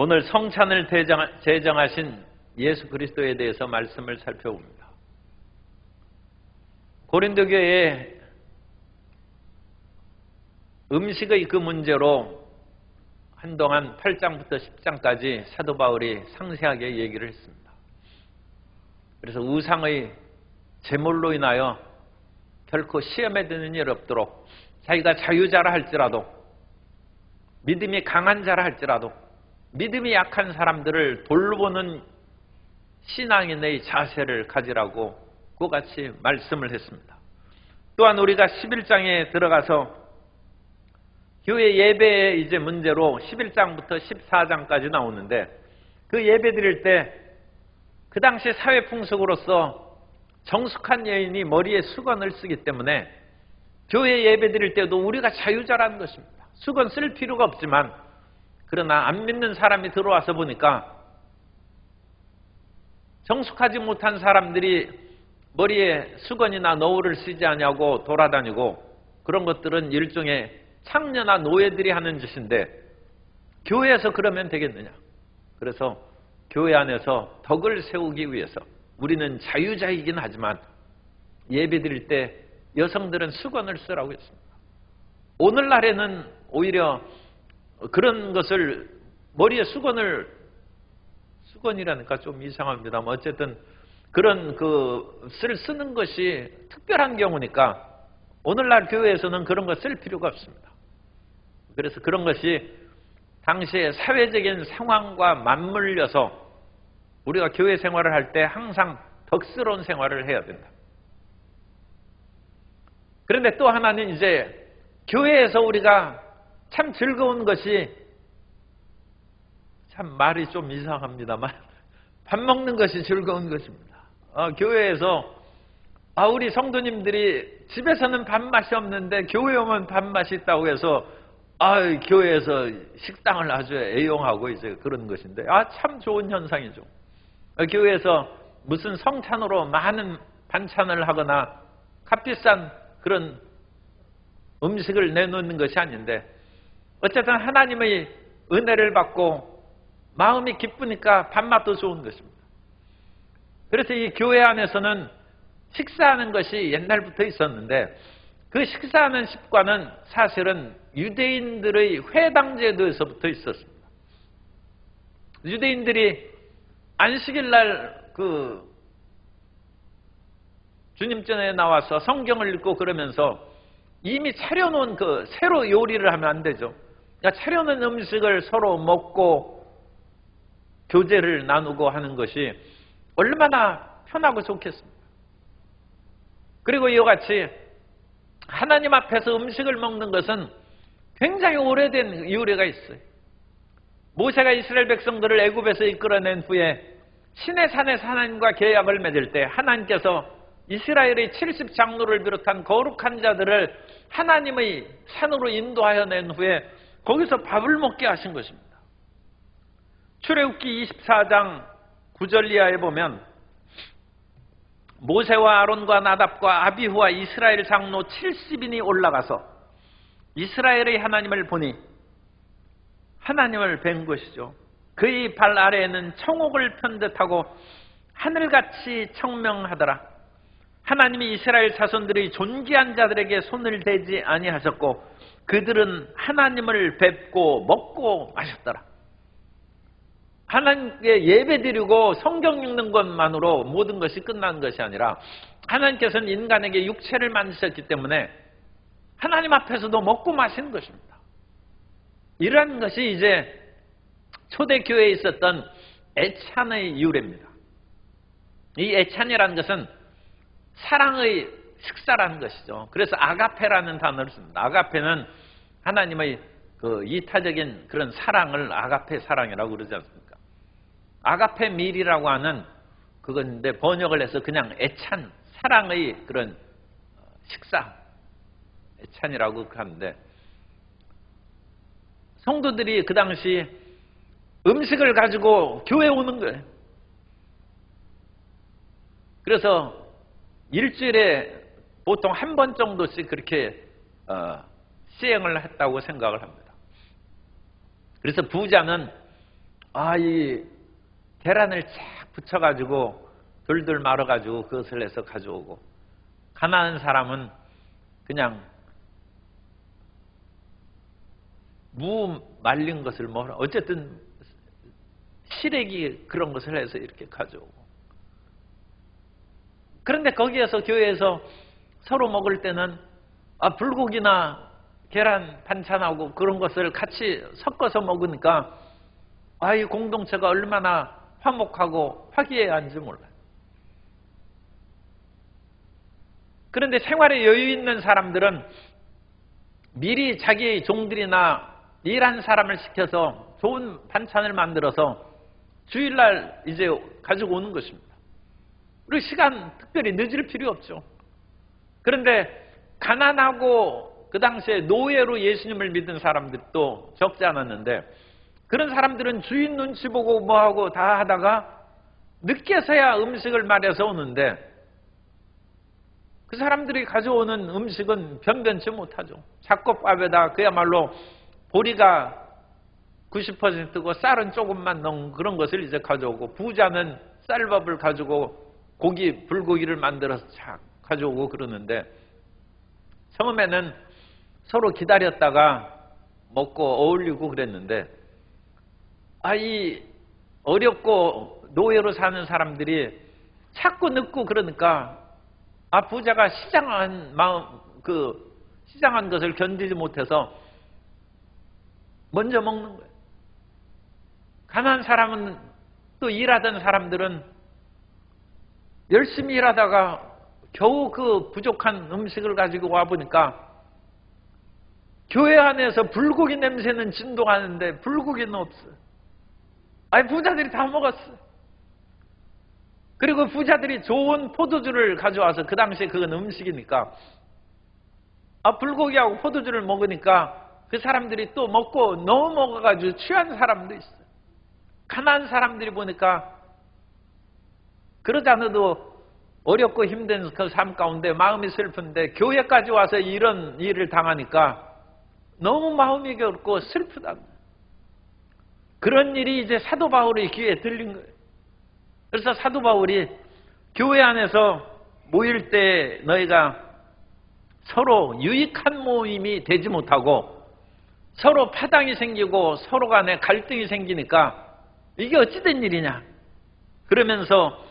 오늘 성찬을 제정하신 예수 그리스도에 대해서 말씀을 살펴봅니다. 고린도 교회에 음식의 그 문제로 한동안 8장부터 10장까지 사도 바울이 상세하게 얘기를 했습니다. 그래서 우상의 제물로 인하여 결코 시험에 드는 일 없도록 자기가 자유자라 할지라도, 믿음이 강한 자라 할지라도 믿음이 약한 사람들을 돌보는 신앙인의 자세를 가지라고 그같이 말씀을 했습니다. 또한 우리가 11장에 들어가서 교회 예배의 이제 문제로 11장부터 14장까지 나오는데, 그 예배 드릴 때 그 당시 사회 풍속으로서 정숙한 여인이 머리에 수건을 쓰기 때문에 교회 예배 드릴 때도 우리가 자유자라는 것입니다. 수건 쓸 필요가 없지만, 그러나 안 믿는 사람이 들어와서 보니까 정숙하지 못한 사람들이 머리에 수건이나 너울을 쓰지 않냐고 돌아다니고, 그런 것들은 일종의 창녀나 노예들이 하는 짓인데 교회에서 그러면 되겠느냐. 그래서 교회 안에서 덕을 세우기 위해서 우리는 자유자이긴 하지만 예배 드릴 때 여성들은 수건을 쓰라고 했습니다. 오늘날에는 오히려 그런 것을 머리에 수건이라니까 좀 이상합니다만 어쨌든 그런 쓰는 것이 특별한 경우니까 오늘날 교회에서는 그런 거 쓸 필요가 없습니다. 그래서 그런 것이 당시의 사회적인 상황과 맞물려서 우리가 교회 생활을 할 때 항상 덕스러운 생활을 해야 된다. 그런데 또 하나는 이제 교회에서 우리가 참 즐거운 것이, 참 말이 좀 이상합니다만 밥 먹는 것이 즐거운 것입니다. 교회에서 우리 성도님들이 집에서는 밥맛이 없는데 교회 오면 밥맛이 있다고 해서 교회에서 식당을 아주 애용하고 이제 그런 것인데, 참 좋은 현상이죠. 교회에서 무슨 성찬으로 많은 반찬을 하거나 값비싼 그런 음식을 내놓는 것이 아닌데, 어쨌든 하나님의 은혜를 받고 마음이 기쁘니까 밥맛도 좋은 것입니다. 그래서 이 교회 안에서는 식사하는 것이 옛날부터 있었는데, 그 식사하는 습관은 사실은 유대인들의 회당 제도에서부터 있었습니다. 유대인들이 안식일날 주님 전에 나와서 성경을 읽고 그러면서 이미 차려놓은 새로 요리를 하면 안 되죠. 그러니까 차려놓은 음식을 서로 먹고 교제를 나누고 하는 것이 얼마나 편하고 좋겠습니까? 그리고 이와 같이 하나님 앞에서 음식을 먹는 것은 굉장히 오래된 유래가 있어요. 모세가 이스라엘 백성들을 애굽에서 이끌어낸 후에 시내산에서 하나님과 계약을 맺을 때 하나님께서 이스라엘의 70장로를 비롯한 거룩한 자들을 하나님의 산으로 인도하여 낸 후에 거기서 밥을 먹게 하신 것입니다. 출애굽기 24장 9절 이하에 보면 모세와 아론과 나답과 아비후와 이스라엘 장로 70인이 올라가서 이스라엘의 하나님을 보니 하나님을 뵌 것이죠. 그의 발 아래에는 청옥을 편 듯하고 하늘같이 청명하더라. 하나님이 이스라엘 자손들의 존귀한 자들에게 손을 대지 아니하셨고 그들은 하나님을 뵙고 먹고 마셨더라. 하나님께 예배드리고 성경 읽는 것만으로 모든 것이 끝난 것이 아니라 하나님께서는 인간에게 육체를 만드셨기 때문에 하나님 앞에서도 먹고 마시는 것입니다. 이러한 것이 이제 초대교회에 있었던 애찬의 유래입니다. 이 애찬이라는 것은 사랑의 식사라는 것이죠. 그래서 아가페라는 단어를 씁니다. 아가페는 하나님의 이타적인 그런 사랑을 아가페 사랑이라고 그러지 않습니까? 아가페 밀이라고 하는 그건데 번역을 해서 그냥 애찬, 사랑의 그런 식사, 애찬이라고 하는데, 성도들이 그 당시 음식을 가지고 교회에 오는 거예요. 그래서 일주일에 보통 한 번 정도씩 그렇게 시행을 했다고 생각을 합니다. 그래서 부자는 이 계란을 쫙 붙여가지고 돌돌 말아가지고 그것을 해서 가져오고, 가난한 사람은 그냥 무 말린 것을 어쨌든 시래기 그런 것을 해서 이렇게 가져오고. 그런데 거기에서 교회에서 서로 먹을 때는 불고기나 계란 반찬하고 그런 것을 같이 섞어서 먹으니까 이 공동체가 얼마나 화목하고 화기애애한지 몰라요. 그런데 생활에 여유 있는 사람들은 미리 자기 종들이나 일한 사람을 시켜서 좋은 반찬을 만들어서 주일날 이제 가지고 오는 것입니다. 그리고 시간 특별히 늦을 필요 없죠. 그런데 가난하고 그 당시에 노예로 예수님을 믿은 사람들도 적지 않았는데, 그런 사람들은 주인 눈치 보고 뭐하고 다 하다가 늦게서야 음식을 말해서 오는데, 그 사람들이 가져오는 음식은 변변치 못하죠. 잡곡밥에다 그야말로 보리가 90%고 쌀은 조금만 넣은 그런 것을 이제 가져오고, 부자는 쌀밥을 가지고 불고기를 만들어서 착 가져오고 그러는데, 처음에는 서로 기다렸다가 먹고 어울리고 그랬는데, 이 어렵고 노예로 사는 사람들이 자꾸 늦고 그러니까 부자가 시장한 것을 견디지 못해서 먼저 먹는 거예요. 가난한 사람은, 또 일하던 사람들은 열심히 일하다가 겨우 그 부족한 음식을 가지고 와보니까 교회 안에서 불고기 냄새는 진동하는데 불고기는 없어요. 부자들이 다 먹었어요. 그리고 부자들이 좋은 포도주를 가져와서, 그 당시에 그건 음식이니까, 불고기하고 포도주를 먹으니까 그 사람들이 또 먹고 너무 먹어가지고 취한 사람도 있어요. 가난한 사람들이 보니까 그러지 않아도 어렵고 힘든 그 삶 가운데 마음이 슬픈데, 교회까지 와서 이런 일을 당하니까 너무 마음이 괴롭고 슬프다. 그런 일이 이제 사도 바울의 귀에 들린 거예요. 그래서 사도 바울이 교회 안에서 모일 때 너희가 서로 유익한 모임이 되지 못하고 서로 파당이 생기고 서로 간에 갈등이 생기니까 이게 어찌된 일이냐, 그러면서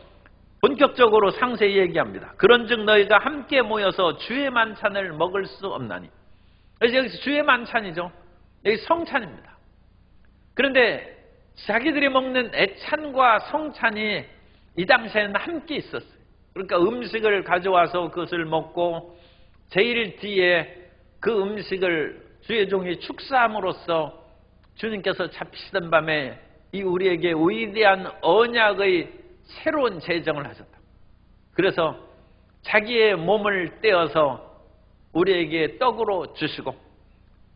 본격적으로 상세히 얘기합니다. 그런즉 너희가 함께 모여서 주의 만찬을 먹을 수 없나니. 그래서 여기서 주의 만찬이죠. 여기 성찬입니다. 그런데 자기들이 먹는 애찬과 성찬이 이 당시에는 함께 있었어요. 그러니까 음식을 가져와서 그것을 먹고 제일 뒤에 그 음식을 주의 종이 축사함으로써 주님께서 잡히시던 밤에 이 우리에게 위대한 언약의 새로운 제정을 하셨다. 그래서 자기의 몸을 떼어서 우리에게 떡으로 주시고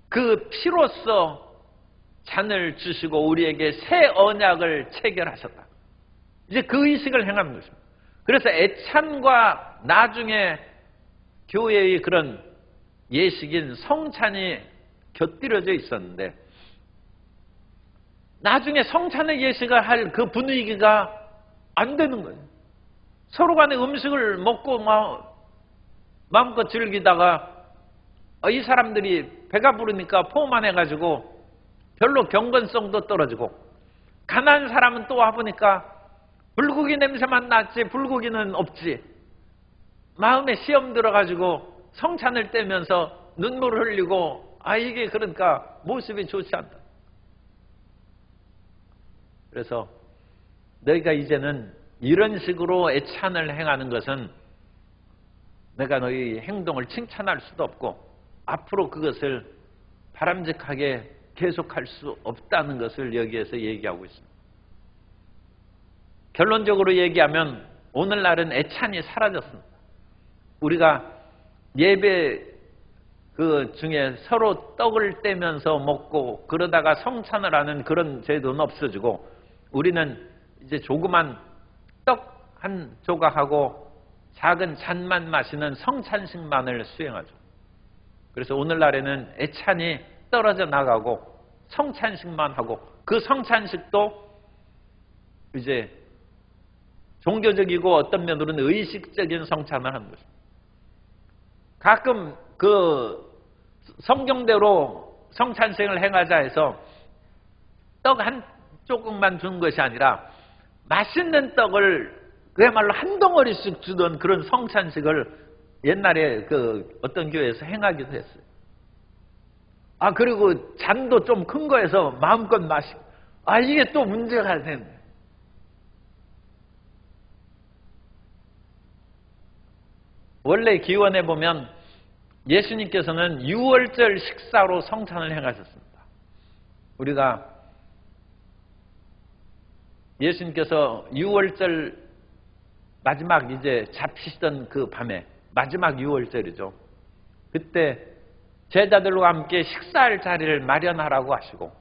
그 피로써 잔을 주시고 우리에게 새 언약을 체결하셨다. 이제 그 의식을 행하는 것입니다. 그래서 애찬과 나중에 교회의 그런 예식인 성찬이 곁들여져 있었는데, 나중에 성찬의 예식을 할 그 분위기가 안 되는 거예요. 서로 간에 음식을 먹고 마음껏 즐기다가 이 사람들이 배가 부르니까 포만해가지고 별로 경건성도 떨어지고, 가난한 사람은 또 와보니까 불고기 냄새만 났지 불고기는 없지. 마음에 시험 들어가지고 성찬을 떼면서 눈물을 흘리고 이게 그러니까 모습이 좋지 않다. 그래서 너희가 이제는 이런 식으로 애찬을 행하는 것은 내가 너희 행동을 칭찬할 수도 없고 앞으로 그것을 바람직하게 계속할 수 없다는 것을 여기에서 얘기하고 있습니다. 결론적으로 얘기하면 오늘날은 애찬이 사라졌습니다. 우리가 예배 그 중에 서로 떡을 떼면서 먹고 그러다가 성찬을 하는 그런 제도는 없어지고, 우리는 이제 조그만 떡 한 조각하고 작은 잔만 마시는 성찬식만을 수행하죠. 그래서 오늘날에는 애찬이 떨어져 나가고 성찬식만 하고, 그 성찬식도 이제 종교적이고 어떤 면으로는 의식적인 성찬을 하는 것입니다. 가끔 그 성경대로 성찬식을 행하자 해서 떡 한 조금만 준 것이 아니라 맛있는 떡을 그야말로 한 덩어리씩 주던 그런 성찬식을 옛날에 그 어떤 교회에서 행하기도 했어요. 그리고 잔도 좀 큰 거에서 마음껏 마시고. 이게 또 문제가 되네. 원래 기원에 보면 예수님께서는 유월절 식사로 성찬을 행하셨습니다. 우리가 예수님께서 유월절 마지막 이제 잡히시던 그 밤에, 마지막 유월절이죠. 그때 제자들과 함께 식사할 자리를 마련하라고 하시고,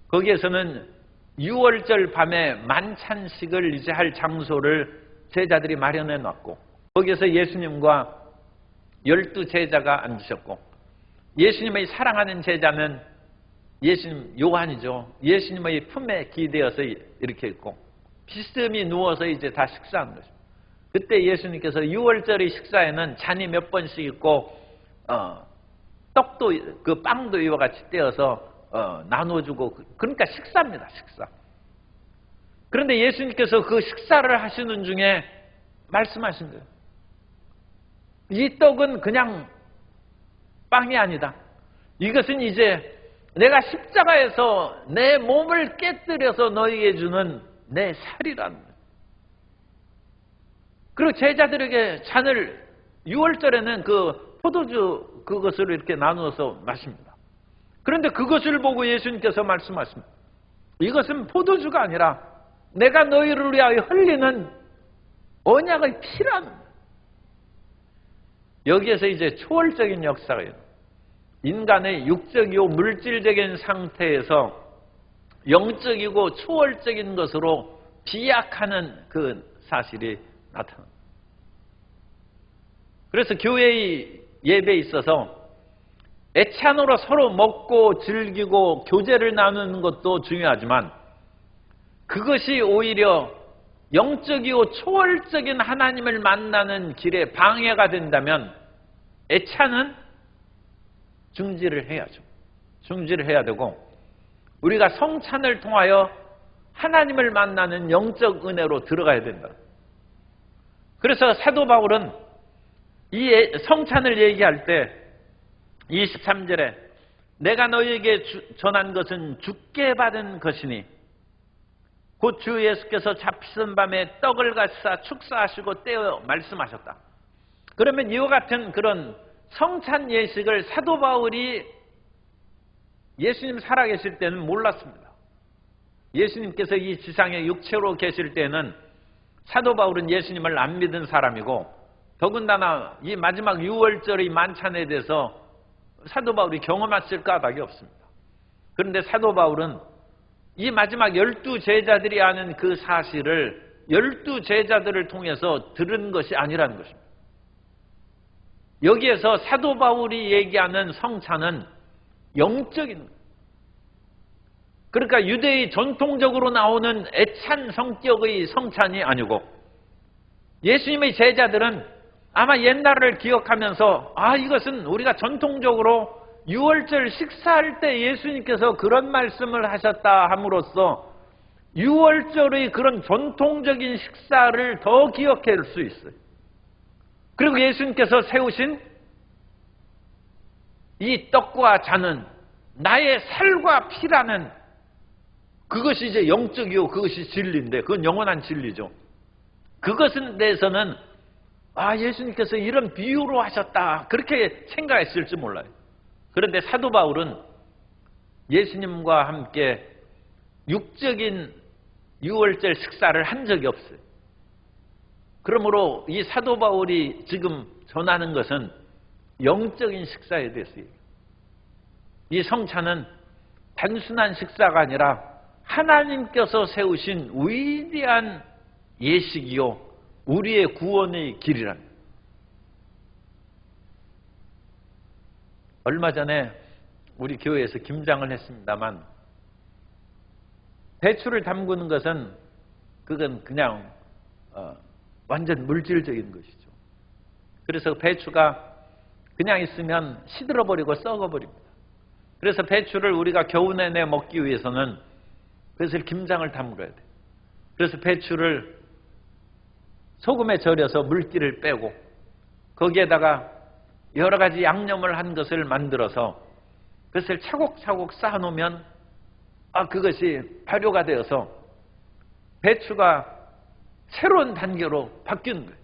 거기에서는 유월절 밤에 만찬식을 이제 할 장소를 제자들이 마련해 놨고, 거기에서 예수님과 12제자가 앉으셨고, 예수님의 사랑하는 제자는 예수님 요한이죠. 예수님의 품에 기대어서 이렇게 있고, 비스듬히 누워서 이제 다 식사하는 것입니다. 그때 예수님께서 유월절의 식사에는 잔이 몇 번씩 있고 떡도 그 빵도 이와 같이 떼어서 나눠주고, 그러니까 식사입니다. 식사. 그런데 예수님께서 그 식사를 하시는 중에 말씀하신 거예요. 이 떡은 그냥 빵이 아니다. 이것은 이제 내가 십자가에서 내 몸을 깨뜨려서 너희에게 주는 내 살이라는 거예요. 그리고 제자들에게 잔을, 6월절에는 그 포도주 그것을 이렇게 나누어서 마십니다. 그런데 그것을 보고 예수님께서 말씀하십니다. 이것은 포도주가 아니라 내가 너희를 위하여 흘리는 언약의 피라는 거예요. 여기에서 이제 초월적인 역사가 있어요. 인간의 육적이고 물질적인 상태에서 영적이고 초월적인 것으로 비약하는 그 사실이 나타납니다. 그래서 교회의 예배에 있어서 애찬으로 서로 먹고 즐기고 교제를 나누는 것도 중요하지만, 그것이 오히려 영적이고 초월적인 하나님을 만나는 길에 방해가 된다면 애찬은 중지를 해야죠. 중지를 해야 되고, 우리가 성찬을 통하여 하나님을 만나는 영적 은혜로 들어가야 된다. 그래서 사도 바울은 이 성찬을 얘기할 때 23절에 내가 너희에게 전한 것은 주께 받은 것이니 곧 주 예수께서 잡히던 밤에 떡을 가시사 축사하시고 떼어 말씀하셨다. 그러면 이와 같은 그런 성찬 예식을 사도 바울이 예수님 살아계실 때는 몰랐습니다. 예수님께서 이 지상에 육체로 계실 때는 사도 바울은 예수님을 안 믿은 사람이고, 더군다나 이 마지막 유월절의 만찬에 대해서 사도 바울이 경험했을 까닭이 없습니다. 그런데 사도 바울은 이 마지막 12제자들이 아는 그 사실을 12제자들을 통해서 들은 것이 아니라는 것입니다. 여기에서 사도 바울이 얘기하는 성찬은 영적인 거예요. 그러니까 유대의 전통적으로 나오는 애찬 성격의 성찬이 아니고, 예수님의 제자들은 아마 옛날을 기억하면서 이것은 우리가 전통적으로 유월절 식사할 때 예수님께서 그런 말씀을 하셨다 함으로써 유월절의 그런 전통적인 식사를 더 기억할 수 있어요. 그리고 예수님께서 세우신 이 떡과 잔은 나의 살과 피라는, 그것이 이제 영적이고 그것이 진리인데, 그건 영원한 진리죠. 그것에 대해서는 예수님께서 이런 비유로 하셨다, 그렇게 생각했을지 몰라요. 그런데 사도 바울은 예수님과 함께 육적인 유월절 식사를 한 적이 없어요. 그러므로 이 사도 바울이 지금 전하는 것은 영적인 식사에 대해서요. 이 성찬은 단순한 식사가 아니라 하나님께서 세우신 위대한 예식이요 우리의 구원의 길이랍니다. 얼마 전에 우리 교회에서 김장을 했습니다만, 배추를 담그는 것은 그건 그냥 완전 물질적인 것이죠. 그래서 배추가 그냥 있으면 시들어버리고 썩어버립니다. 그래서 배추를 우리가 겨우 내내 먹기 위해서는 그것을 김장을 담그어야 돼요. 그래서 배추를 소금에 절여서 물기를 빼고 거기에다가 여러 가지 양념을 한 것을 만들어서 그것을 차곡차곡 쌓아놓으면 그것이 발효가 되어서 배추가 새로운 단계로 바뀌는 거예요.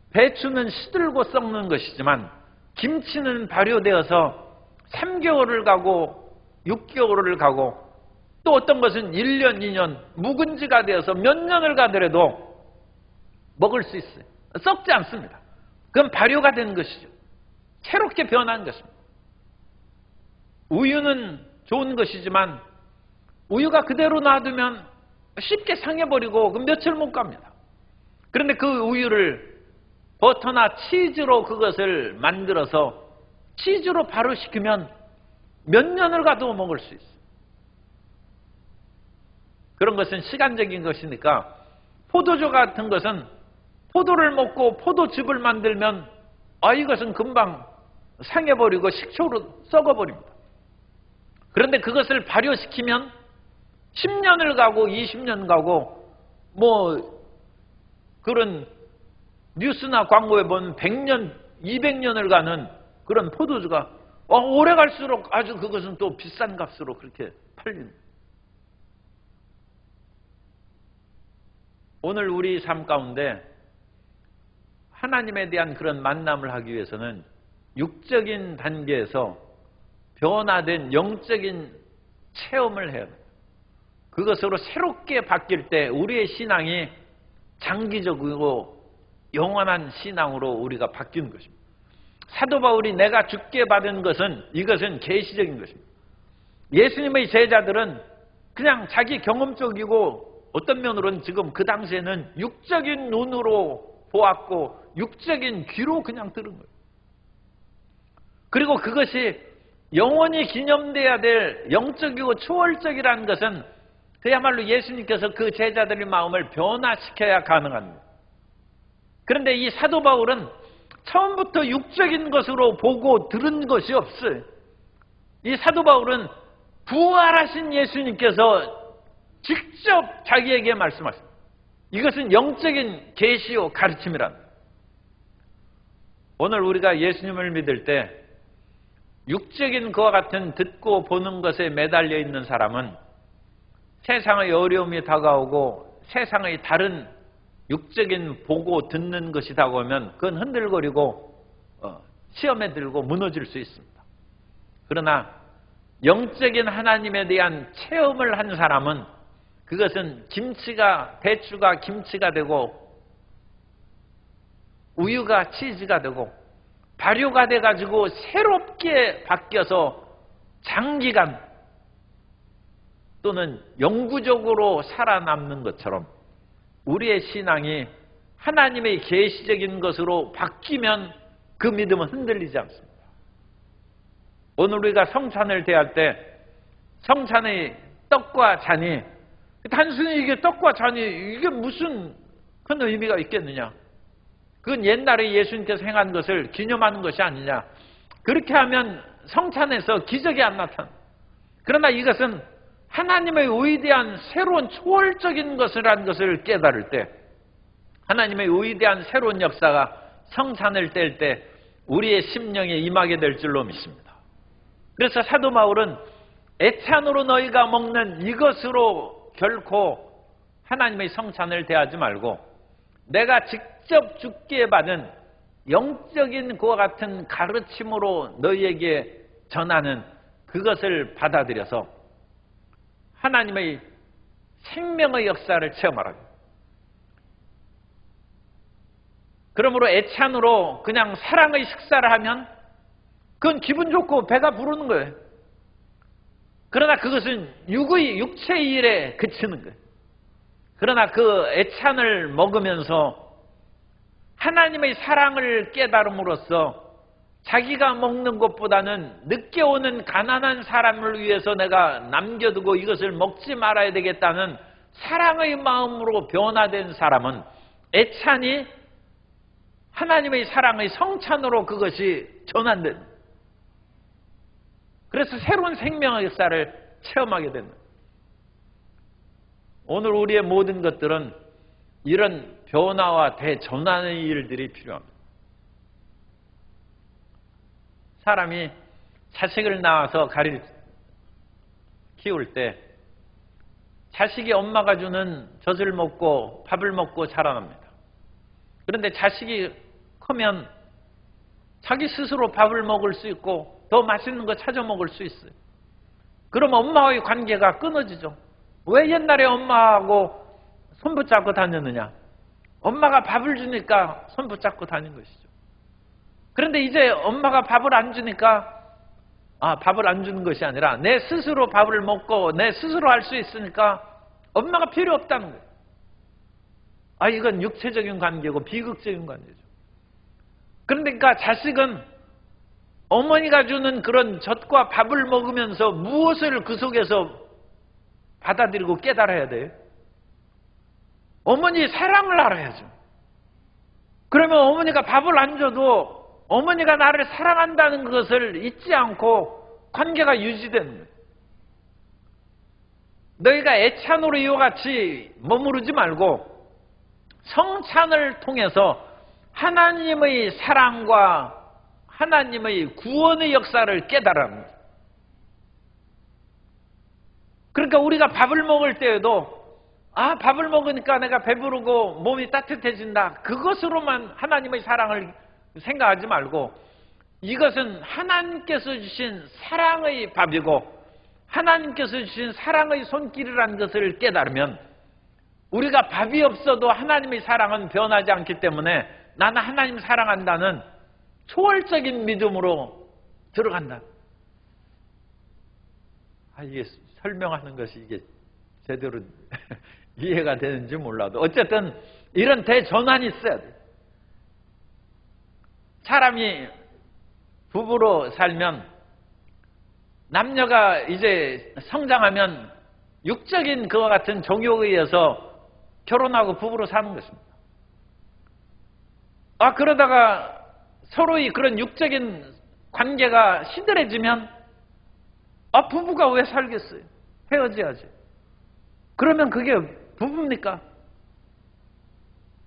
배추는 시들고 썩는 것이지만 김치는 발효되어서 3개월을 가고 6개월을 가고 또 어떤 것은 1년, 2년 묵은지가 되어서 몇 년을 가더라도 먹을 수 있어요. 썩지 않습니다. 그건 발효가 된 것이죠. 새롭게 변한 것입니다. 우유는 좋은 것이지만 우유가 그대로 놔두면 쉽게 상해버리고 며칠 못 갑니다. 그런데 그 우유를 버터나 치즈로 그것을 만들어서 치즈로 발효시키면 몇 년을 가도 먹을 수 있어요. 그런 것은 시간적인 것이니까 포도주 같은 것은 포도를 먹고 포도즙을 만들면 이것은 금방 상해버리고 식초로 썩어버립니다. 그런데 그것을 발효시키면 10년을 가고 20년 가고 그런 뉴스나 광고에 보면 100년, 200년을 가는 그런 포도주가 오래 갈수록 아주 그것은 또 비싼 값으로 그렇게 팔립니다. 오늘 우리 삶 가운데 하나님에 대한 그런 만남을 하기 위해서는 육적인 단계에서 변화된 영적인 체험을 해야 돼요. 그것으로 새롭게 바뀔 때 우리의 신앙이 장기적이고 영원한 신앙으로 우리가 바뀌는 것입니다. 사도 바울이 내가 주께 받은 것은 이것은 계시적인 것입니다. 예수님의 제자들은 그냥 자기 경험적이고 어떤 면으로는 지금 그 당시에는 육적인 눈으로 보았고 육적인 귀로 그냥 들은 거예요. 그리고 그것이 영원히 기념돼야 될 영적이고 초월적이라는 것은 그야말로 예수님께서 그 제자들의 마음을 변화시켜야 가능합니다. 그런데 이 사도 바울은 처음부터 육적인 것으로 보고 들은 것이 없어요. 이 사도 바울은 부활하신 예수님께서 직접 자기에게 말씀하십니다. 이것은 영적인 계시요 가르침이랍니다. 오늘 우리가 예수님을 믿을 때 육적인 그와 같은 듣고 보는 것에 매달려 있는 사람은 세상의 어려움이 다가오고 세상의 다른 육적인 보고 듣는 것이 다가오면 그건 흔들거리고 시험에 들고 무너질 수 있습니다. 그러나 영적인 하나님에 대한 체험을 한 사람은 그것은 배추가 김치가 되고 우유가 치즈가 되고 발효가 돼가지고 새롭게 바뀌어서 장기간 또는 영구적으로 살아남는 것처럼 우리의 신앙이 하나님의 계시적인 것으로 바뀌면 그 믿음은 흔들리지 않습니다. 오늘 우리가 성찬을 대할 때 성찬의 떡과 잔이 단순히 이게 떡과 잔이 이게 무슨 큰 의미가 있겠느냐. 그건 옛날에 예수님께서 행한 것을 기념하는 것이 아니냐. 그렇게 하면 성찬에서 기적이 안 나타나. 그러나 이것은 하나님의 위대한 새로운 초월적인 것이라는 것을 깨달을 때 하나님의 위대한 새로운 역사가 성찬을 뗄 때 우리의 심령에 임하게 될 줄로 믿습니다. 그래서 사도 바울은 애찬으로 너희가 먹는 이것으로 결코 하나님의 성찬을 대하지 말고 내가 직접 주께 받은 영적인 그와 같은 가르침으로 너희에게 전하는 그것을 받아들여서 하나님의 생명의 역사를 체험하라고. 그러므로 애찬으로 그냥 사랑의 식사를 하면 그건 기분 좋고 배가 부르는 거예요. 그러나 그것은 육체의 일에 그치는 거예요. 그러나 그 애찬을 먹으면서 하나님의 사랑을 깨달음으로써 자기가 먹는 것보다는 늦게 오는 가난한 사람을 위해서 내가 남겨두고 이것을 먹지 말아야 되겠다는 사랑의 마음으로 변화된 사람은 애찬이 하나님의 사랑의 성찬으로 그것이 전환된, 그래서 새로운 생명의 역사를 체험하게 된다. 오늘 우리의 모든 것들은 이런 변화와 대전환의 일들이 필요합니다. 사람이 자식을 낳아서 키울 때 자식이 엄마가 주는 젖을 먹고 밥을 먹고 자라납니다. 그런데 자식이 크면 자기 스스로 밥을 먹을 수 있고 더 맛있는 거 찾아 먹을 수 있어요. 그럼 엄마와의 관계가 끊어지죠. 왜 옛날에 엄마하고 손 붙잡고 다녔느냐? 엄마가 밥을 주니까 손 붙잡고 다닌 것이죠. 그런데 이제 엄마가 밥을 안 주니까 밥을 안 주는 것이 아니라 내 스스로 밥을 먹고 내 스스로 할 수 있으니까 엄마가 필요 없다는 거예요. 이건 육체적인 관계고 비극적인 관계죠. 그러니까 자식은 어머니가 주는 그런 젖과 밥을 먹으면서 무엇을 그 속에서 받아들이고 깨달아야 돼요? 어머니의 사랑을 알아야죠. 그러면 어머니가 밥을 안 줘도 어머니가 나를 사랑한다는 것을 잊지 않고 관계가 유지되는 거예요. 너희가 애찬으로 이와 같이 머무르지 말고 성찬을 통해서 하나님의 사랑과 하나님의 구원의 역사를 깨달아갑니다. 그러니까 우리가 밥을 먹을 때에도 밥을 먹으니까 내가 배부르고 몸이 따뜻해진다, 그것으로만 하나님의 사랑을 생각하지 말고 이것은 하나님께서 주신 사랑의 밥이고 하나님께서 주신 사랑의 손길이라는 것을 깨달으면 우리가 밥이 없어도 하나님의 사랑은 변하지 않기 때문에 나는 하나님 사랑한다는 초월적인 믿음으로 들어간다. 이게 설명하는 것이 이게 제대로 이해가 되는지 몰라도 어쨌든 이런 대전환이 있어야 돼. 사람이 부부로 살면 남녀가 이제 성장하면 육적인 그와 같은 정욕에 의해서 결혼하고 부부로 사는 것입니다. 그러다가 서로의 그런 육적인 관계가 시들해지면 부부가 왜 살겠어요? 헤어져야지. 그러면 그게 부부입니까?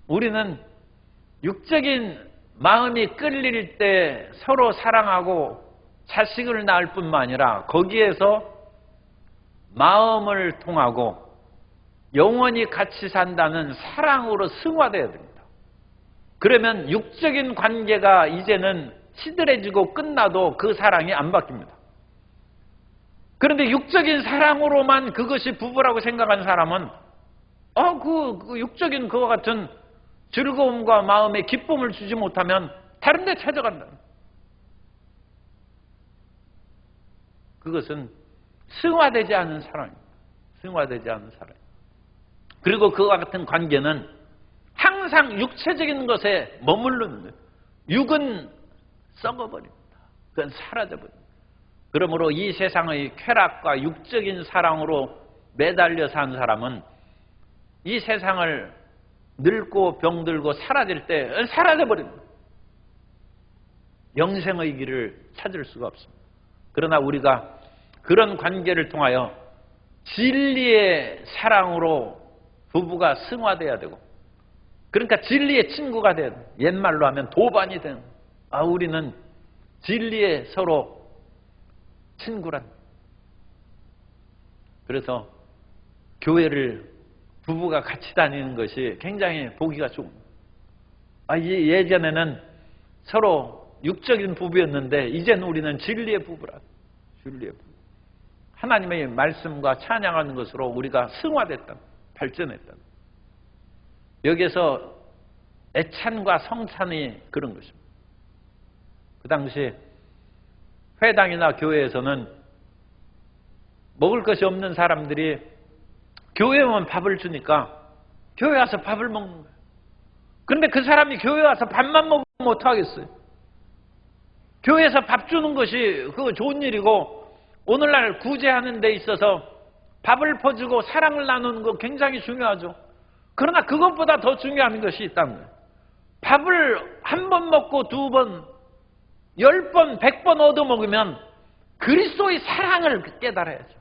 우리는 육적인 마음이 끌릴 때 서로 사랑하고 자식을 낳을 뿐만 아니라 거기에서 마음을 통하고 영원히 같이 산다는 사랑으로 승화되어야 됩니다. 그러면 육적인 관계가 이제는 시들해지고 끝나도 그 사랑이 안 바뀝니다. 그런데 육적인 사랑으로만 그것이 부부라고 생각하는 사람은 그 육적인 그와 같은 즐거움과 마음의 기쁨을 주지 못하면 다른 데 찾아간다. 그것은 승화되지 않은 사랑입니다. 승화되지 않은 사랑. 그리고 그와 같은 관계는 항상 육체적인 것에 머무르는 거예요. 육은 썩어버립니다. 그건 사라져버립니다. 그러므로 이 세상의 쾌락과 육적인 사랑으로 매달려 산 사람은 이 세상을 늙고 병들고 사라질 때 사라져버립니다. 영생의 길을 찾을 수가 없습니다. 그러나 우리가 그런 관계를 통하여 진리의 사랑으로 부부가 승화돼야 되고, 그러니까 진리의 친구가 돼야 돼요. 옛말로 하면 도반이 되는, 우리는 진리의 서로 친구란. 그래서 교회를 부부가 같이 다니는 것이 굉장히 보기가 좋은. 예전에는 서로 육적인 부부였는데 이제는 우리는 진리의 부부라. 진리의 부부. 하나님의 말씀과 찬양하는 것으로 우리가 승화됐다, 발전했다. 여기에서 애찬과 성찬이 그런 것입니다. 그 당시 회당이나 교회에서는 먹을 것이 없는 사람들이 교회에 오면 밥을 주니까 교회 와서 밥을 먹는 거예요. 그런데 그 사람이 교회 와서 밥만 먹으면 어떡하겠어요? 교회에서 밥 주는 것이 그거 좋은 일이고, 오늘날 구제하는 데 있어서 밥을 퍼주고 사랑을 나누는 거 굉장히 중요하죠. 그러나 그것보다 더 중요한 것이 있다는 거예요. 밥을 한 번 먹고 2번, 10번, 100번 얻어먹으면 그리스도의 사랑을 깨달아야죠.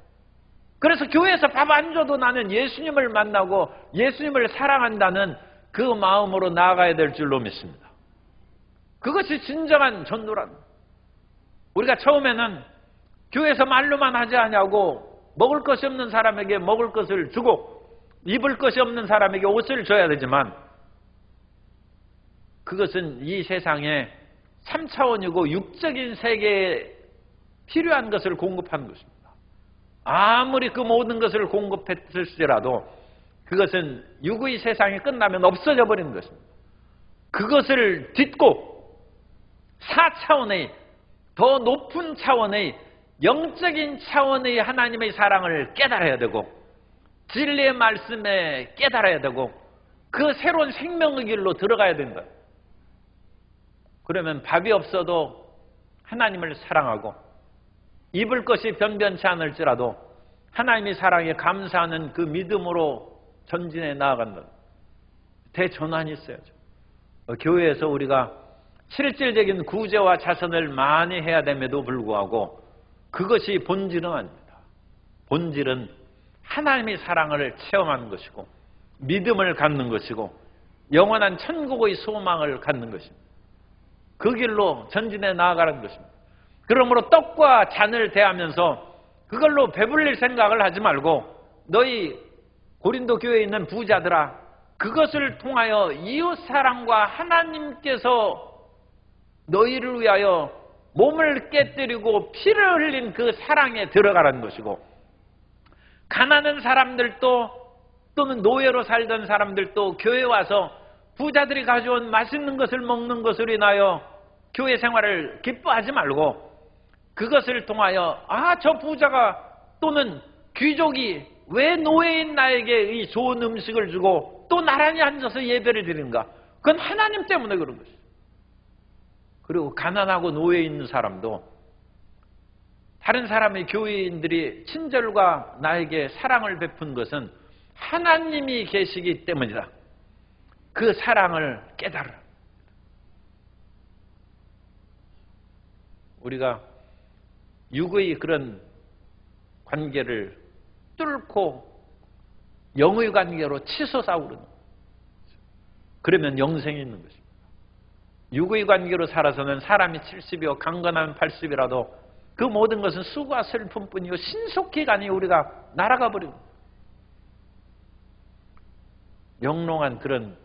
그래서 교회에서 밥 안 줘도 나는 예수님을 만나고 예수님을 사랑한다는 그 마음으로 나아가야 될 줄로 믿습니다. 그것이 진정한 전도란. 우리가 처음에는 교회에서 말로만 하지 않냐고 먹을 것이 없는 사람에게 먹을 것을 주고 입을 것이 없는 사람에게 옷을 줘야 되지만 그것은 이 세상에 3차원이고 육적인 세계에 필요한 것을 공급하는 것입니다. 아무리 그 모든 것을 공급했을지라도 그것은 육의 세상이 끝나면 없어져 버리는 것입니다. 그것을 딛고 4차원의 더 높은 차원의 영적인 차원의 하나님의 사랑을 깨달아야 되고 진리의 말씀에 깨달아야 되고 그 새로운 생명의 길로 들어가야 된다. 그러면 밥이 없어도 하나님을 사랑하고 입을 것이 변변치 않을지라도 하나님의 사랑에 감사하는 그 믿음으로 전진해 나아간다. 대전환이 있어야죠. 교회에서 우리가 실질적인 구제와 자선을 많이 해야 됨에도 불구하고 그것이 본질은 아닙니다. 본질은 하나님의 사랑을 체험하는 것이고 믿음을 갖는 것이고 영원한 천국의 소망을 갖는 것입니다. 그 길로 전진해 나아가는 것입니다. 그러므로 떡과 잔을 대하면서 그걸로 배불릴 생각을 하지 말고 너희 고린도 교회에 있는 부자들아 그것을 통하여 이웃사랑과 하나님께서 너희를 위하여 몸을 깨뜨리고 피를 흘린 그 사랑에 들어가라는 것이고 가난한 사람들도 또는 노예로 살던 사람들도 교회에 와서 부자들이 가져온 맛있는 것을 먹는 것으로 인하여 교회 생활을 기뻐하지 말고 그것을 통하여 저 부자가 또는 귀족이 왜 노예인 나에게 이 좋은 음식을 주고 또 나란히 앉아서 예배를 드리는가? 그건 하나님 때문에 그런 것이죠. 그리고 가난하고 노예에 있는 사람도 다른 사람의 교인들이 친절과 나에게 사랑을 베푼 것은 하나님이 계시기 때문이다. 그 사랑을 깨달으라. 우리가 육의 그런 관계를 뚫고 영의 관계로 치솟아오르는 그러면 영생이 있는 것입니다. 육의 관계로 살아서는 사람이 70이요 강건하면 80이라도 그 모든 것은 수고와 슬픔뿐이요 신속히 가니 우리가 날아가 버리고 영롱한 그런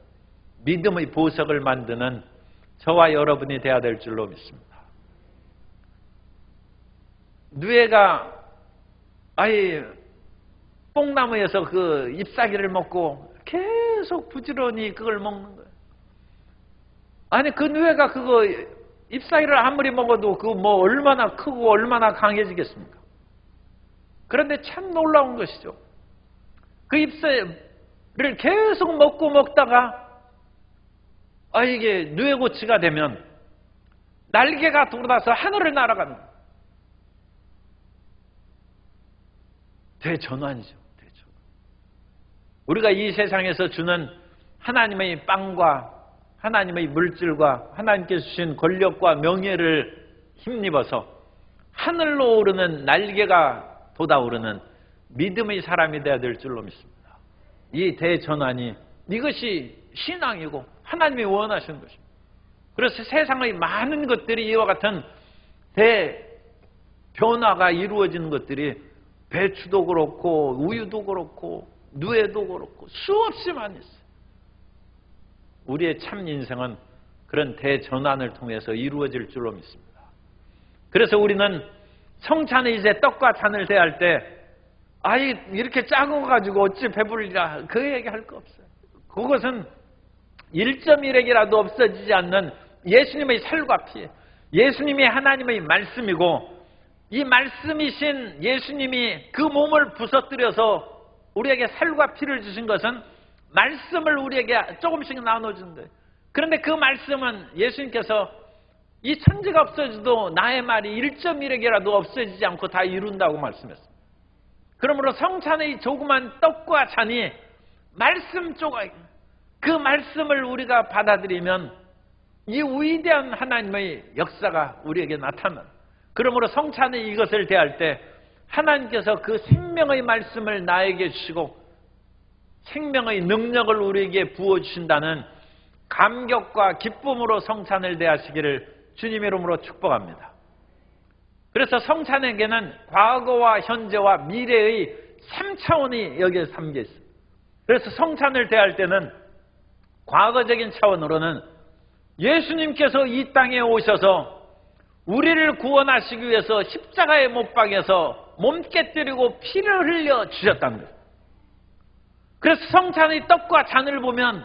믿음의 보석을 만드는 저와 여러분이 되어야 될 줄로 믿습니다. 누에가 뽕나무에서 그 잎사귀를 먹고 계속 부지런히 그걸 먹는 거예요. 그 누에가 그거 잎사귀를 아무리 먹어도 그 뭐 얼마나 크고 얼마나 강해지겠습니까? 그런데 참 놀라운 것이죠. 그 잎사귀를 계속 먹고 먹다가 이게 누에고치가 되면 날개가 돋아서 하늘을 날아가는 거예요. 대전환이죠. 대전환. 우리가 이 세상에서 주는 하나님의 빵과 하나님의 물질과 하나님께서 주신 권력과 명예를 힘입어서 하늘로 오르는 날개가 돋아오르는 믿음의 사람이 되어야 될 줄로 믿습니다. 이 대전환이 이것이 신앙이고 하나님이 원하시는 것입니다. 그래서 세상의 많은 것들이 이와 같은 대변화가 이루어지는 것들이 배추도 그렇고 우유도 그렇고 누에도 그렇고 수없이 많이 있어요. 우리의 참 인생은 그런 대전환을 통해서 이루어질 줄로 믿습니다. 그래서 우리는 성찬에 이제 떡과 잔을 대할 때 이렇게 작은 거 가지고 어찌 배불리라 그 얘기할 거 없어요. 그것은 1.1핵이라도 없어지지 않는 예수님의 살과 피, 예수님이 하나님의 말씀이고 이 말씀이신 예수님이 그 몸을 부서뜨려서 우리에게 살과 피를 주신 것은 말씀을 우리에게 조금씩 나눠준 거예요. 그런데 그 말씀은 예수님께서 이 천지가 없어져도 나의 말이 1.1핵이라도 없어지지 않고 다 이룬다고 말씀했습니다. 그러므로 성찬의 조그만 떡과 잔이 말씀 조각, 그 말씀을 우리가 받아들이면 이 위대한 하나님의 역사가 우리에게 나타납니다. 그러므로 성찬에 이것을 대할 때 하나님께서 그 생명의 말씀을 나에게 주시고 생명의 능력을 우리에게 부어주신다는 감격과 기쁨으로 성찬을 대하시기를 주님의 이름으로 축복합니다. 그래서 성찬에게는 과거와 현재와 미래의 3차원이 여기에 담겨 있습니다. 그래서 성찬을 대할 때는 과거적인 차원으로는 예수님께서 이 땅에 오셔서 우리를 구원하시기 위해서 십자가에 못 박여서 몸 깨뜨리고 피를 흘려 주셨다는 거예요. 그래서 성찬의 떡과 잔을 보면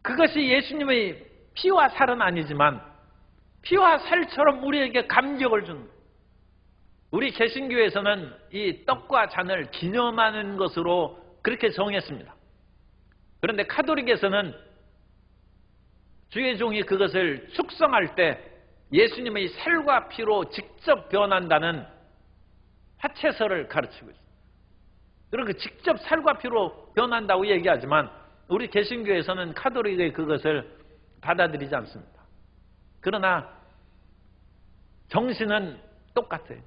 그것이 예수님의 피와 살은 아니지만 피와 살처럼 우리에게 감격을 주는 거예요. 우리 개신교에서는 이 떡과 잔을 기념하는 것으로 그렇게 정했습니다. 그런데 카톨릭에서는 주의 종이 그것을 축성할 때 예수님의 살과 피로 직접 변한다는 화채설을 가르치고 있습니다. 그리고 직접 살과 피로 변한다고 얘기하지만 우리 개신교에서는 카톨릭의 그것을 받아들이지 않습니다. 그러나 정신은 똑같아요.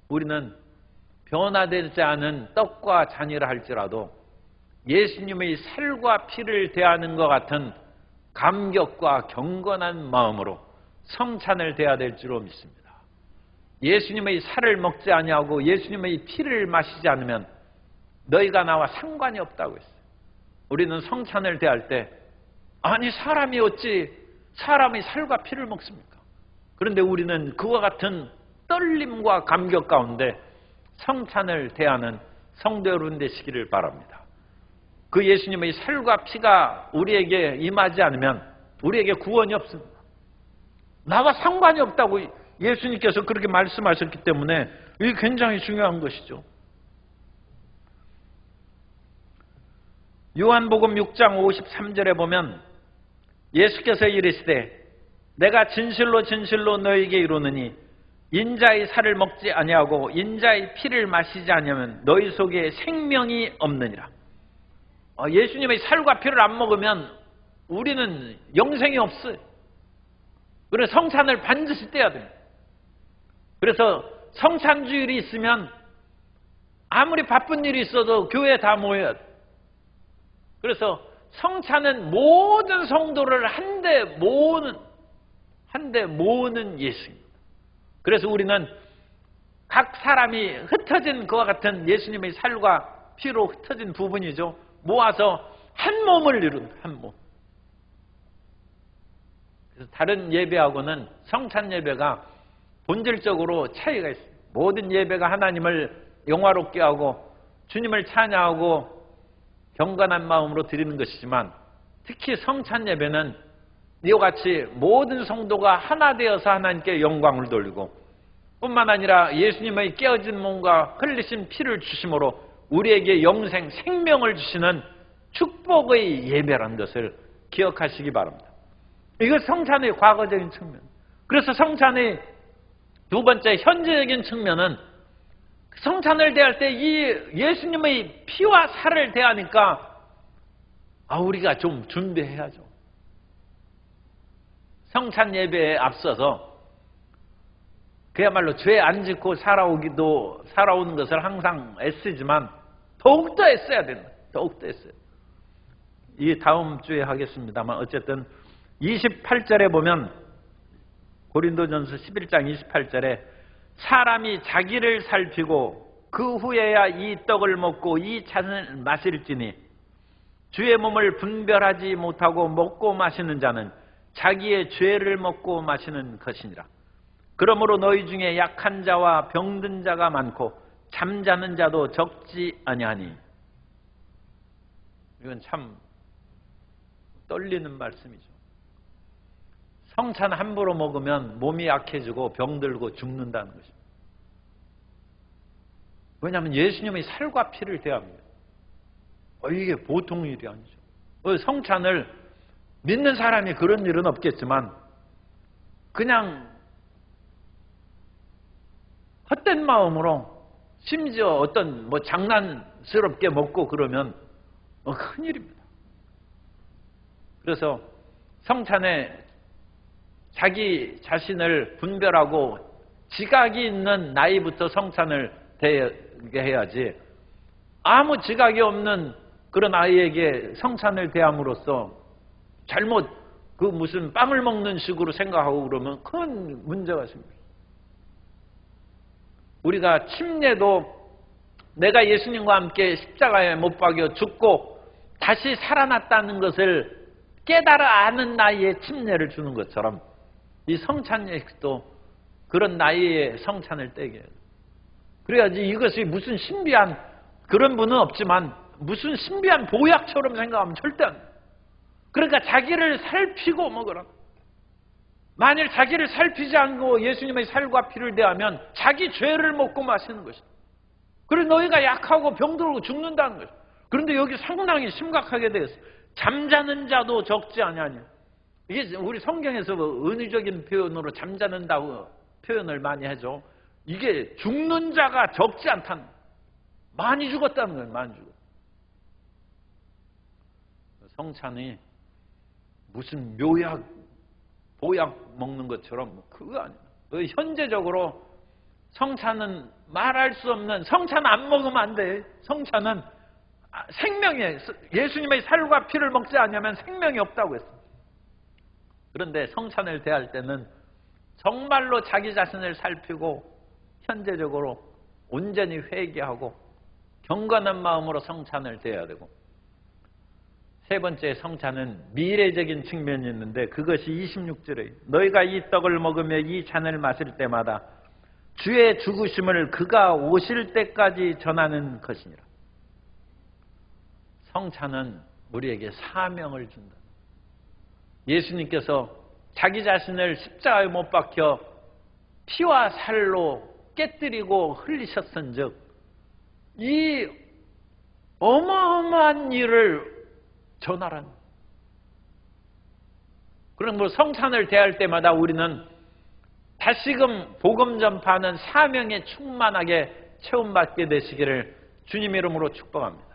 우리는 변화되지 않은 떡과 잔이라 할지라도 예수님의 살과 피를 대하는 것 같은 감격과 경건한 마음으로 성찬을 대해야 될 줄로 믿습니다. 예수님의 살을 먹지 아니하고 예수님의 피를 마시지 않으면 너희가 나와 상관이 없다고 했어요. 우리는 성찬을 대할 때 아니 사람이 어찌 사람의 살과 피를 먹습니까? 그런데 우리는 그와 같은 떨림과 감격 가운데 성찬을 대하는 성도 여러분 되시기를 바랍니다. 그 예수님의 살과 피가 우리에게 임하지 않으면 우리에게 구원이 없습니다. 나와 상관이 없다고 예수님께서 그렇게 말씀하셨기 때문에 이게 굉장히 중요한 것이죠. 요한복음 6장 53절에 보면 예수께서 이르시되 내가 진실로 진실로 너희에게 이르노니 인자의 살을 먹지 아니하고 인자의 피를 마시지 아니하면 너희 속에 생명이 없느니라. 예수님의 살과 피를 안 먹으면 우리는 영생이 없어요. 그래서 성찬을 반드시 떼야 됩니다. 그래서 성찬주일이 있으면 아무리 바쁜 일이 있어도 교회에 다 모여야 돼요. 그래서 성찬은 모든 성도를 한데 모으는 예수입니다. 그래서 우리는 각 사람이 흩어진 그와 같은 예수님의 살과 피로 흩어진 부분이죠. 모아서 한 몸을 이룬 한 몸. 그래서 다른 예배하고는 성찬 예배가 본질적으로 차이가 있습니다. 모든 예배가 하나님을 영화롭게 하고 주님을 찬양하고 경건한 마음으로 드리는 것이지만 특히 성찬 예배는 이와 같이 모든 성도가 하나 되어서 하나님께 영광을 돌리고 뿐만 아니라 예수님의 깨어진 몸과 흘리신 피를 주심으로 우리에게 영생, 생명을 주시는 축복의 예배라는 것을 기억하시기 바랍니다. 이거 성찬의 과거적인 측면. 그래서 성찬의 두 번째 현재적인 측면은 성찬을 대할 때 이 예수님의 피와 살을 대하니까 우리가 좀 준비해야죠. 성찬 예배에 앞서서 그야말로 죄 안 짓고 살아오는 것을 항상 애쓰지만 더욱더 애써야 된다. 더욱더 애써야 된다. 이 다음 주에 하겠습니다만 어쨌든 28절에 보면 고린도전서 11장 28절에 사람이 자기를 살피고 그 후에야 이 떡을 먹고 이 잔을 마실지니 주의 몸을 분별하지 못하고 먹고 마시는 자는 자기의 죄를 먹고 마시는 것이니라. 그러므로 너희 중에 약한 자와 병든 자가 많고 잠자는 자도 적지 아니하니. 이건 참 떨리는 말씀이죠. 성찬 함부로 먹으면 몸이 약해지고 병들고 죽는다는 것입니다. 왜냐하면 예수님의 살과 피를 대합니다. 이게 보통 일이 아니죠. 성찬을 믿는 사람이 그런 일은 없겠지만 그냥 헛된 마음으로 심지어 어떤 장난스럽게 먹고 그러면 큰일입니다. 그래서 성찬에 자기 자신을 분별하고 지각이 있는 나이부터 성찬을 대하게 해야지, 아무 지각이 없는 그런 아이에게 성찬을 대함으로써 잘못 무슨 빵을 먹는 식으로 생각하고 그러면 큰 문제가 생깁니다. 우리가 침례도 내가 예수님과 함께 십자가에 못 박여 죽고 다시 살아났다는 것을 깨달아 아는 나이에 침례를 주는 것처럼 이 성찬 예식도 그런 나이에 성찬을 떼게 해요. 그래야지 이것이 무슨 신비한, 그런 분은 없지만 무슨 신비한 보약처럼 생각하면 절대 안 돼요. 그러니까 자기를 살피고 먹으라. 만일 자기를 살피지 않고 예수님의 살과 피를 대하면 자기 죄를 먹고 마시는 것이다. 그래서 너희가 약하고 병들고 죽는다는 것이다. 그런데 여기 상당히 심각하게 되었어요. 잠자는 자도 적지 아니하냐. 이게 우리 성경에서 은유적인 표현으로 잠자는다고 표현을 많이 하죠. 이게 죽는 자가 적지 않다는 거예요. 많이 죽었다는 거예요. 많이 죽었다. 성찬이 무슨 묘약, 보약 먹는 것처럼 그거 아니에요. 현재적으로 성찬은 말할 수 없는, 성찬 안 먹으면 안 돼. 성찬은 생명이에요. 예수님의 살과 피를 먹지 않으면 생명이 없다고 했어요. 그런데 성찬을 대할 때는 정말로 자기 자신을 살피고 현재적으로 온전히 회개하고 경건한 마음으로 성찬을 대해야 되고, 세 번째 성찬은 미래적인 측면이 있는데 그것이 26절에 너희가 이 떡을 먹으며 이 잔을 마실 때마다 주의 죽으심을 그가 오실 때까지 전하는 것이니라. 성찬은 우리에게 사명을 준다. 예수님께서 자기 자신을 십자가에 못 박혀 피와 살로 깨뜨리고 흘리셨은즉 이 어마어마한 일을 전하라는. 그럼 성찬을 대할 때마다 우리는 다시금 복음 전파하는 사명에 충만하게 체험받게 되시기를 주님 이름으로 축복합니다.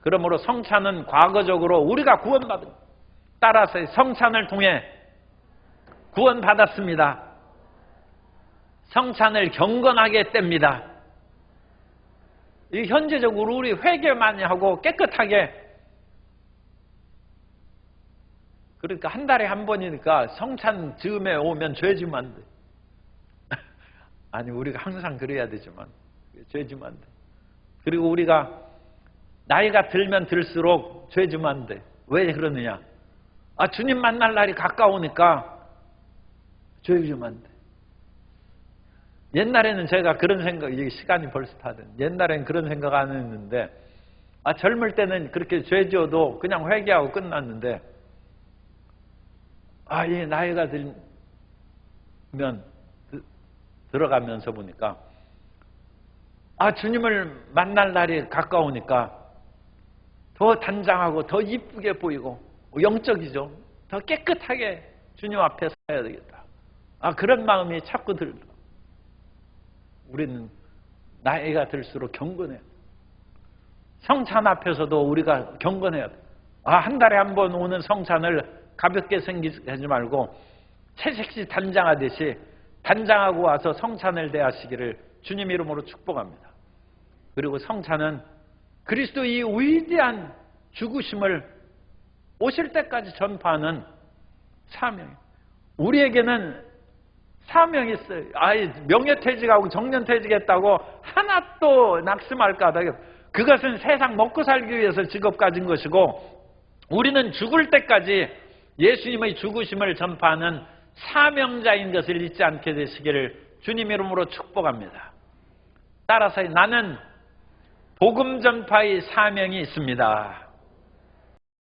그러므로 성찬은 과거적으로 우리가 구원받은, 따라서 성찬을 통해 구원받았습니다. 성찬을 경건하게 뗍니다. 이 현재적으로 우리 회개 많이 하고 깨끗하게, 그러니까 한 달에 한 번이니까 성찬 즈음에 오면 죄 지면 안 돼. 아니 우리가 항상 그래야 되지만 죄 지면 안 돼. 그리고 우리가 나이가 들면 들수록 죄 지면 안 돼. 왜 그러느냐? 주님 만날 날이 가까우니까 죄 지면 안 돼. 옛날에는 제가 그런 생각, 이게 시간이 벌써 다 됐네. 옛날에는 그런 생각 안 했는데, 젊을 때는 그렇게 죄 지어도 그냥 회개하고 끝났는데, 이 나이가 들면 들어가면서 보니까 주님을 만날 날이 가까우니까 더 단장하고 더 이쁘게 보이고 영적이죠. 더 깨끗하게 주님 앞에 서야 되겠다. 그런 마음이 자꾸 들더라. 우리는 나이가 들수록 경건해야 돼. 성찬 앞에서도 우리가 경건해야 돼. 한 달에 한 번 오는 성찬을 가볍게 생기지 말고 채색시 단장하듯이 단장하고 와서 성찬을 대하시기를 주님 이름으로 축복합니다. 그리고 성찬은 그리스도 이 위대한 죽으심을 오실 때까지 전파하는 사명이에요. 우리에게는 사명이 있어요. 명예퇴직하고 정년퇴직했다고 하나도 낙심할까 하다. 그것은 세상 먹고 살기 위해서 직업 가진 것이고, 우리는 죽을 때까지 예수님의 죽으심을 전파하는 사명자인 것을 잊지 않게 되시기를 주님 이름으로 축복합니다. 따라서 나는 복음 전파의 사명이 있습니다.